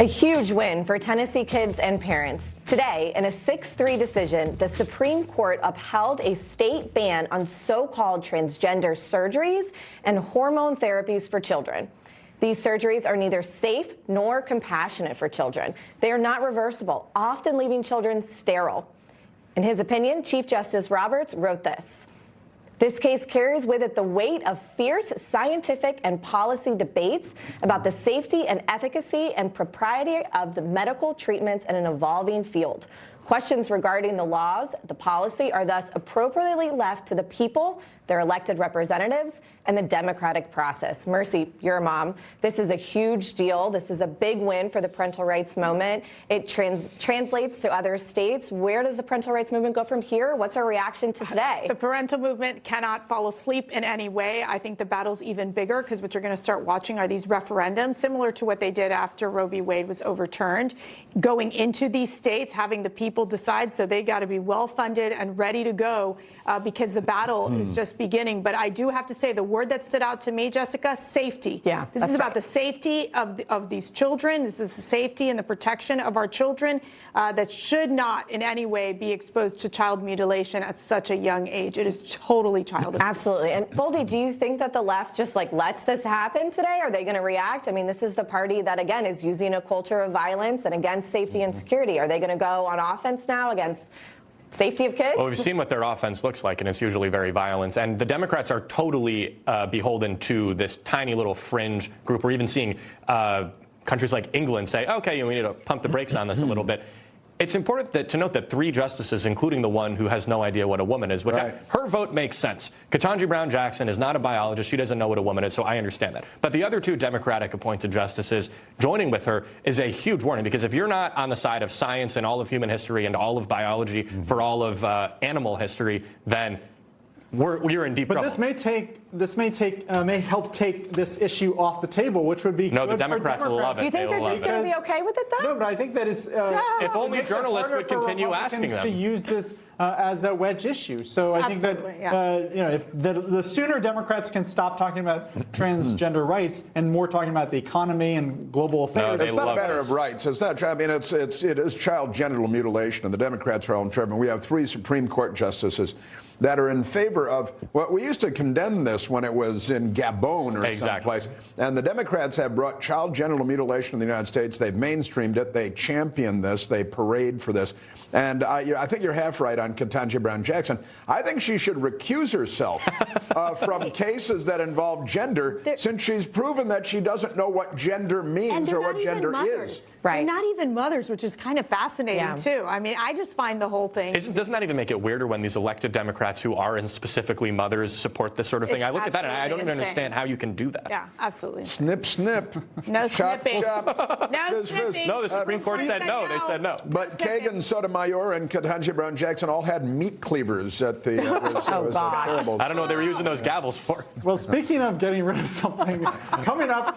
A huge win for Tennessee kids and parents. Today, in a 6-3 decision, the Supreme Court upheld a state ban on so-called transgender surgeries and hormone therapies for children. These surgeries are neither safe nor compassionate for children. They are not reversible, often leaving children sterile. In his opinion, Chief Justice Roberts wrote this: "This case carries with it the weight of fierce scientific and policy debates about the safety and efficacy and propriety of the medical treatments in an evolving field. Questions regarding the laws, the policy are thus appropriately left to the people, their elected representatives, and the democratic process." Mercy, you're a mom. This is a huge deal. This is a big win for the parental rights movement. It translates to other states. Where does the parental rights movement go from here? What's our reaction to today? The parental movement cannot fall asleep in any way. I think the battle's even bigger because what you're going to start watching are these referendums, similar to what they did after Roe v. Wade was overturned, going into these states, having the people decide. So they got to be well funded and ready to go because the battle is just beginning. But I do have to say the word that stood out to me, Jessica, safety. Yeah, this is about the safety of these children. This is the safety and the protection of our children that should not in any way be exposed to child mutilation at such a young age. It is totally child abuse. Absolutely. And Boldy, do you think that the left just lets this happen today? Are they going to react? I mean, this is the party that, again, is using a culture of violence and against safety and security. Are they going to go on offense now against safety of kids? Well, we've seen what their offense looks like, and it's usually very violent. And the Democrats are totally beholden to this tiny little fringe group. We're even seeing countries like England say, okay, we need to pump the brakes on this a little bit. It's important to note that 3 justices, including the one who has no idea what a woman is, which her vote makes sense. Ketanji Brown Jackson is not a biologist. She doesn't know what a woman is, so I understand that. But the other 2 Democratic appointed justices joining with her is a huge warning, because if you're not on the side of science and all of human history and all of biology for all of animal history, then we're in deep trouble. But this may help take this issue off the table, which would be no. good The Democrats will love it. Do you think they're just going to be okay with it, though? No, but I think that it's if only journalists would continue asking them to use this as a wedge issue. So I think that if the sooner Democrats can stop talking about transgender rights and more talking about the economy and global affairs. It's not a matter of rights. It's not. I mean, it is child genital mutilation, and the Democrats are all in favor. We have 3 Supreme Court justices that are in favor of what we used to condemn this when it was in Gabon or someplace. And the Democrats have brought child genital mutilation in the United States. They've mainstreamed it. They champion this. They parade for this. And I think you're half right on Ketanji Brown Jackson. I think she should recuse herself from cases that involve gender, since she's proven that she doesn't know what gender means or what gender is. Right. They're not even mothers, which is kind of fascinating, too. I mean, I just find the whole thing. Doesn't that even make it weirder when these elected Democrats who are specifically mothers support this sort of thing? I look at that and I don't even understand how you can do that. Yeah, absolutely. Snip, snip. No chop, snipping. chop. No snipping. No, the Supreme Court said no. They said no. But Kagan, Sotomayor, and Ketanji Brown Jackson all had meat cleavers at the. Gosh. I don't know what they were using those gavels for. Well, speaking of getting rid of something, coming up.